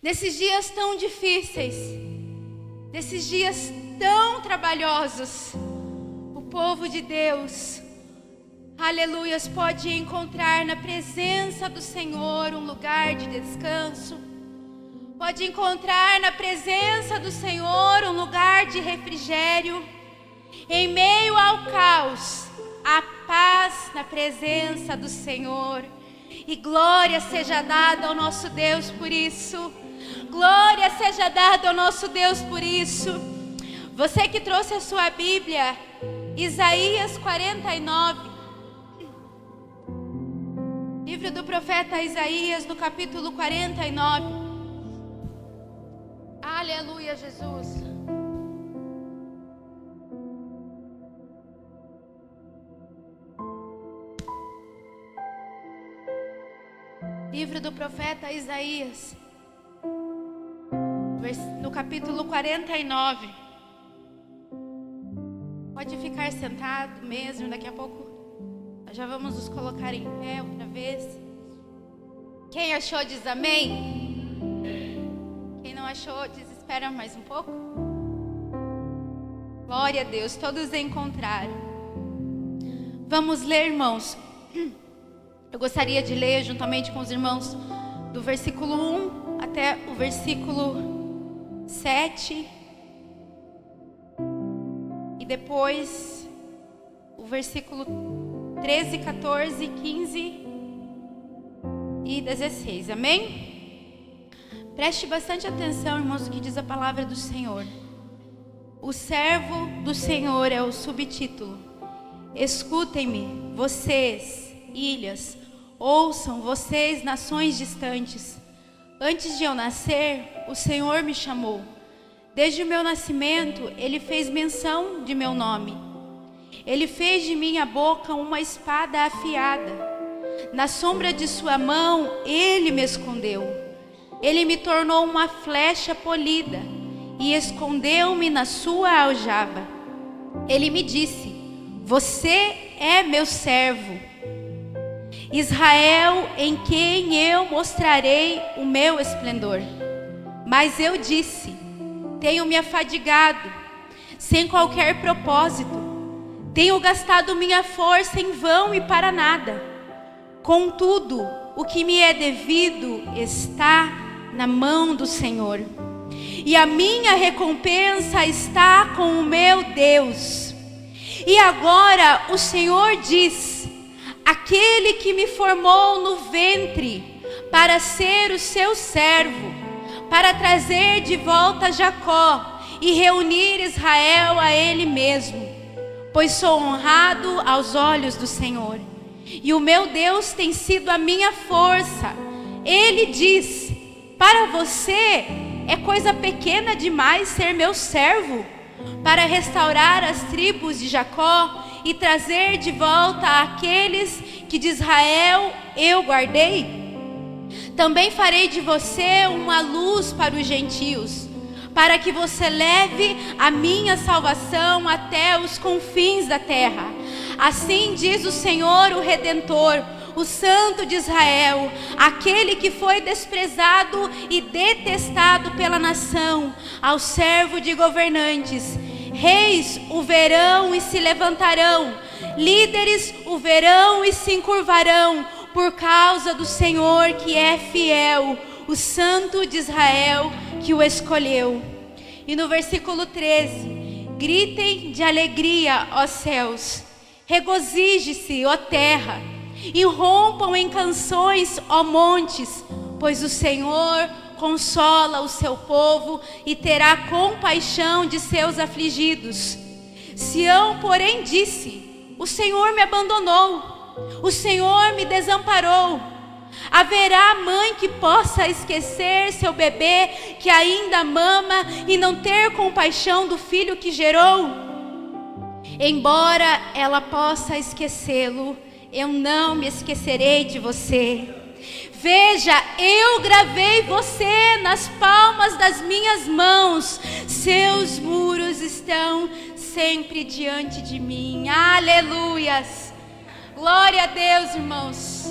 Nesses dias tão difíceis, nesses dias tão trabalhosos, o povo de Deus, aleluias, pode encontrar na presença do Senhor um lugar de descanso, pode encontrar na presença do Senhor um lugar de refrigério. Em meio ao caos, a paz na presença do Senhor. E glória seja dada ao nosso Deus por isso. Glória seja dada ao nosso Deus por isso. Você que trouxe a sua Bíblia, Isaías 49. Livro do profeta Isaías, no capítulo 49. Aleluia, Jesus. Livro do profeta Isaías, no capítulo 49. Pode ficar sentado mesmo, daqui a pouco nós já vamos nos colocar em pé outra vez. Quem achou diz amém. Quem não achou diz espera mais um pouco. Glória a Deus, todos encontraram. Vamos ler, irmãos. Eu gostaria de ler juntamente com os irmãos do versículo 1 até o versículo 7. E depois o versículo 13, 14, 15 e 16. Amém? Preste bastante atenção, irmãos, o que diz a palavra do Senhor. O servo do Senhor é o subtítulo. Escutem-me, vocês, ilhas, ouçam vocês, nações distantes. Antes de eu nascer, o Senhor me chamou. Desde o meu nascimento, Ele fez menção de meu nome. Ele fez de minha boca uma espada afiada. Na sombra de sua mão, Ele me escondeu. Ele me tornou uma flecha polida e escondeu-me na sua aljava. Ele me disse: você é meu servo, Israel, em quem eu mostrarei o meu esplendor. Mas eu disse: tenho me afadigado, sem qualquer propósito. Tenho gastado minha força em vão e para nada. Contudo, o que me é devido está na mão do Senhor. E a minha recompensa está com o meu Deus. E agora o Senhor diz: aquele que me formou no ventre para ser o seu servo, para trazer de volta Jacó e reunir Israel a ele mesmo, pois sou honrado aos olhos do Senhor, e o meu Deus tem sido a minha força. Ele diz: para você é coisa pequena demais ser meu servo, para restaurar as tribos de Jacó e trazer de volta aqueles que de Israel eu guardei? Também farei de você uma luz para os gentios, para que você leve a minha salvação até os confins da terra. Assim diz o Senhor, o Redentor, o Santo de Israel, aquele que foi desprezado e detestado pela nação, ao servo de governantes. Reis o verão e se levantarão, líderes o verão e se encurvarão, por causa do Senhor que é fiel, o Santo de Israel que o escolheu. E no versículo 13: gritem de alegria, ó céus, regozije-se, ó terra, e rompam em canções, ó montes, pois o Senhor consola o seu povo e terá compaixão de seus afligidos. Sião, porém, disse: o Senhor me abandonou, o Senhor me desamparou. Haverá mãe que possa esquecer seu bebê que ainda mama e não ter compaixão do filho que gerou? Embora ela possa esquecê-lo, eu não me esquecerei de você. Veja, eu gravei você nas palmas das minhas mãos. Seus muros estão sempre diante de mim. Aleluias. Glória a Deus, irmãos.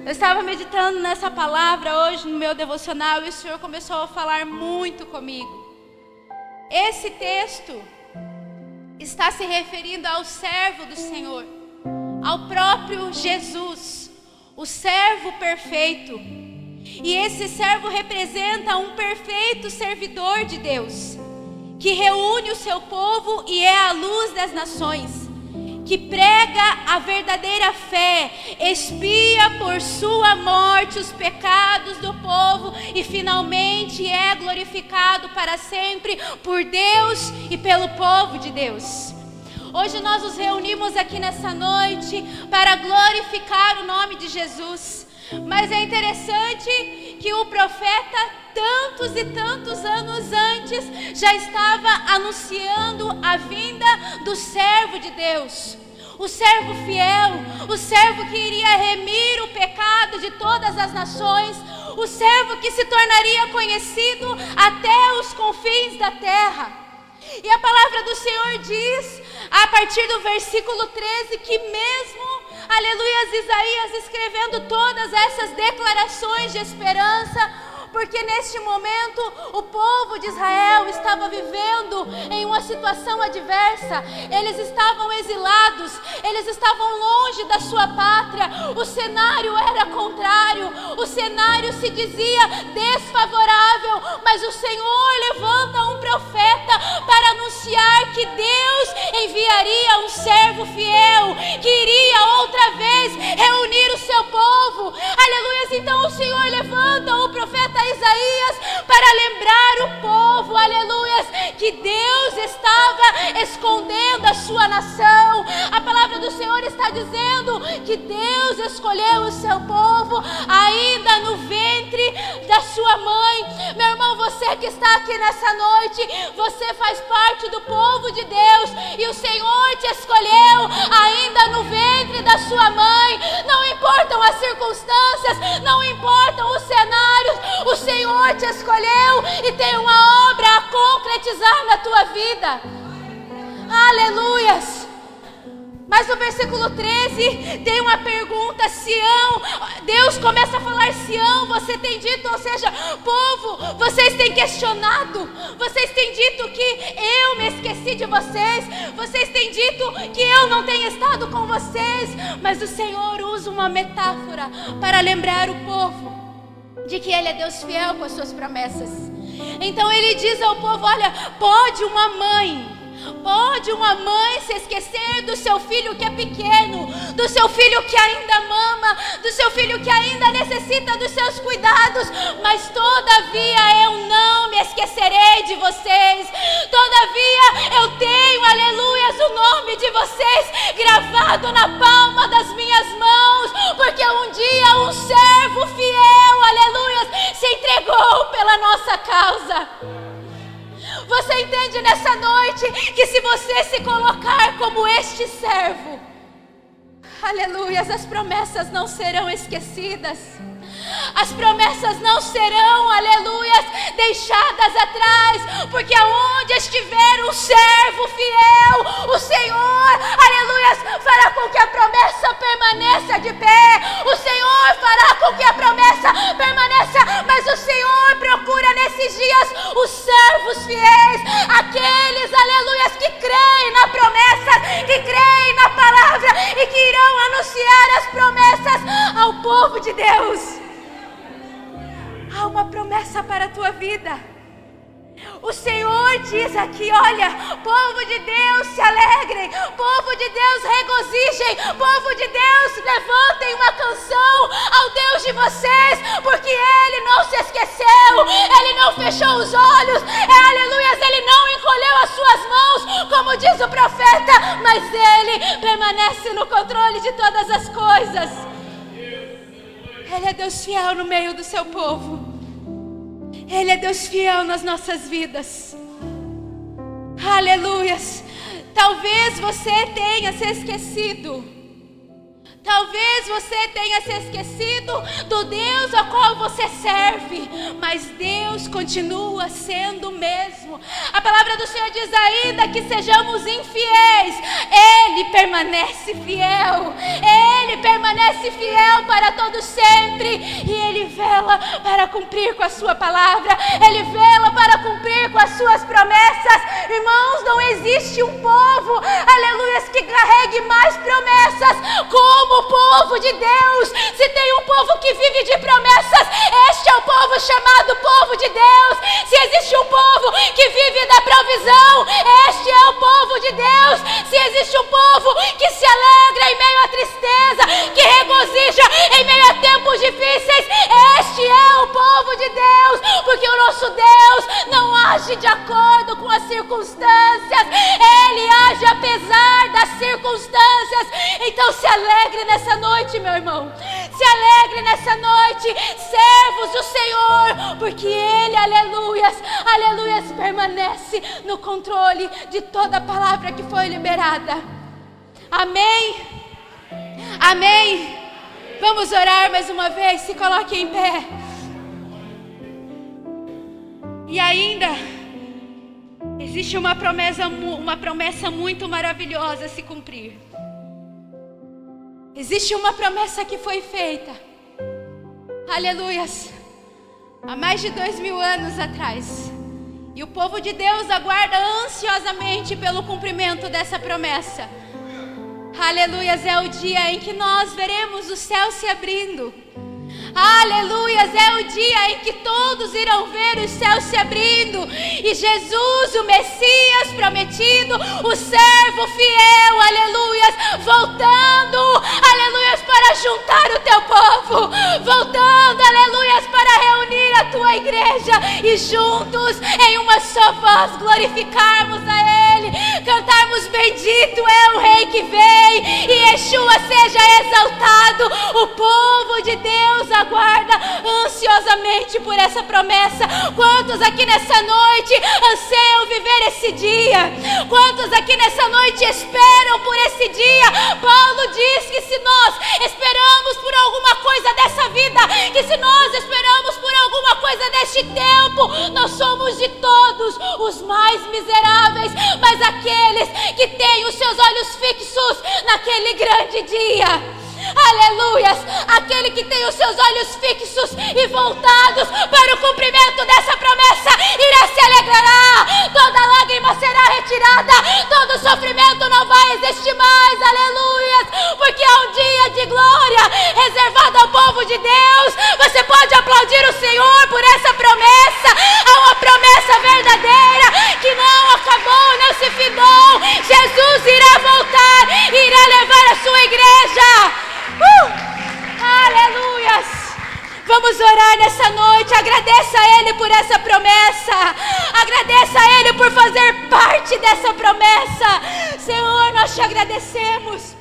Eu estava meditando nessa palavra hoje no meu devocional e o Senhor começou a falar muito comigo. Esse texto está se referindo ao servo do Senhor, ao próprio Jesus, o servo perfeito. E esse servo representa um perfeito servidor de Deus, que reúne o seu povo e é a luz das nações, que prega a verdadeira fé, expia por sua morte os pecados do povo e finalmente é glorificado para sempre por Deus e pelo povo de Deus. Hoje nós nos reunimos aqui nessa noite para glorificar o nome de Jesus. Mas é interessante que o profeta, tantos e tantos anos antes, já estava anunciando a vinda do servo de Deus. O servo fiel, o servo que iria remir o pecado de todas as nações, o servo que se tornaria conhecido até os confins da terra. E a palavra do Senhor diz, a partir do versículo 13, que mesmo, aleluia, Isaías escrevendo todas essas declarações de esperança, porque neste momento o povo de Israel estava vivendo em uma situação adversa. Eles estavam exilados, eles estavam longe da sua pátria, o cenário era contrário, o cenário se dizia desfavorável, mas o Senhor levanta um profeta para anunciar que Deus enviaria um servo fiel, que iria outra vez reunir o seu povo, aleluia. Então o Senhor levanta o profeta Isaías para lembrar o povo, aleluia, que Deus estava escondendo a sua nação. A palavra do Senhor está dizendo que Deus escolheu o seu povo ainda no ventre da sua mãe. Meu irmão, você que está aqui nessa noite, você faz parte do povo de Deus e o Senhor te escolheu ainda no ventre da sua mãe. Não importam as circunstâncias, não importam os cenários, o Senhor te escolheu e tem uma obra a concretizar na tua vida. Aleluias. Mas no versículo 13 tem uma pergunta, Sião, Deus começa a falar, Sião, você tem dito, ou seja, povo, vocês têm questionado, vocês têm dito que eu me esqueci de vocês, vocês têm dito que eu não tenho estado com vocês, mas o Senhor usa uma metáfora para lembrar o povo de que Ele é Deus fiel com as suas promessas. Então Ele diz ao povo, olha, pode uma mãe se esquecer do seu filho que é pequeno, do seu filho que ainda mama, do seu filho que ainda necessita dos seus cuidados, mas todavia eu não me esquecerei de vocês, todavia eu tenho, aleluias, o nome de vocês gravado na palma das minhas mãos, porque um dia um servo fiel, aleluias, se entregou pela nossa causa. Você entende nessa noite que se você se colocar como este servo, aleluias, as promessas não serão esquecidas. As promessas não serão, aleluias, deixadas atrás, porque aonde estiver um servo fiel, o Senhor, aleluias, fará com que a promessa permaneça de pé, o Senhor fará com que a promessa permaneça, mas o Senhor procura nesses dias os servos fiéis, aqueles, aleluias, que creem na promessa, que creem na palavra e que irão anunciar as promessas ao povo de Deus. Há uma promessa para a tua vida. O Senhor diz aqui, olha, povo de Deus, se alegrem, povo de Deus, regozijem, povo de Deus, levantem uma canção ao Deus de vocês, porque Ele não se esqueceu, Ele não fechou os olhos, aleluias, Ele não encolheu as suas mãos, como diz o profeta, mas Ele permanece no controle de todas as coisas. Ele é Deus fiel no meio do seu povo. Ele é Deus fiel nas nossas vidas. Aleluias. Talvez você tenha se esquecido. Talvez você tenha se esquecido do Deus a qual você serve. Mas Deus continua sendo o mesmo. mesmo. A palavra do Senhor diz: ainda que sejamos infiéis, Ele permanece fiel. Ele permanece fiel para todo sempre. E Ele vela para cumprir com a sua palavra. Ele vela para cumprir com as suas promessas. Irmãos, não existe um povo, aleluia, que carregue mais promessas como o povo de Deus. Se tem um povo que vive de promessas, este é o povo chamado povo de Deus. Se existe um povo que vive da provisão, este é o povo de Deus. Se existe um povo que se alegra em meio à tristeza, que regozija em meio a tempos difíceis, este é o povo de Deus, porque o nosso Deus não age de acordo com as circunstâncias, Ele age apesar das circunstâncias. Então se alegre nessa noite, meu irmão, se alegre nessa noite, servos do Senhor, porque Ele, aleluias, aleluias, permanece no controle de toda a palavra que foi liberada. Amém? Amém? Vamos orar mais uma vez, se coloque em pé. E ainda existe uma promessa muito maravilhosa a se cumprir. Existe uma promessa que foi feita, aleluias, há mais de 2000 anos atrás. E o povo de Deus aguarda ansiosamente pelo cumprimento dessa promessa. Aleluias, é o dia em que nós veremos o céu se abrindo. Aleluias, é o dia em que todos irão ver os céus se abrindo e Jesus, o Messias prometido, o servo fiel, aleluias, voltando, aleluias, para juntar o teu povo, voltando, aleluias, para reunir a tua igreja e juntos, em uma só voz, glorificarmos a Ele, cantarmos: bendito é o Rei que vem e Yeshua seja exaltado. O povo de Deus aguarda ansiosamente por essa promessa. Quantos aqui nessa noite anseiam viver esse dia? Quantos aqui nessa noite esperam por esse dia? Paulo diz que se nós esperamos por alguma coisa dessa vida, que se nós esperamos por alguma coisa deste tempo, nós somos de todos os mais miseráveis, mas aqueles que têm os seus olhos fixos naquele grande dia. Aleluias, aquele que tem os seus olhos fixos e voltados para o cumprimento dessa promessa irá se alegrar, toda lágrima será retirada, todo sofrimento não vai existir mais, aleluias, porque há um dia de glória reservado ao povo de Deus. Você pode aplaudir o Senhor por essa promessa. Há uma promessa verdadeira que não acabou, não se findou. Jesus irá voltar, irá levar a sua igreja. Aleluias! Vamos orar nessa noite. Agradeça a Ele por essa promessa. Agradeça a Ele por fazer parte dessa promessa. Senhor, nós te agradecemos.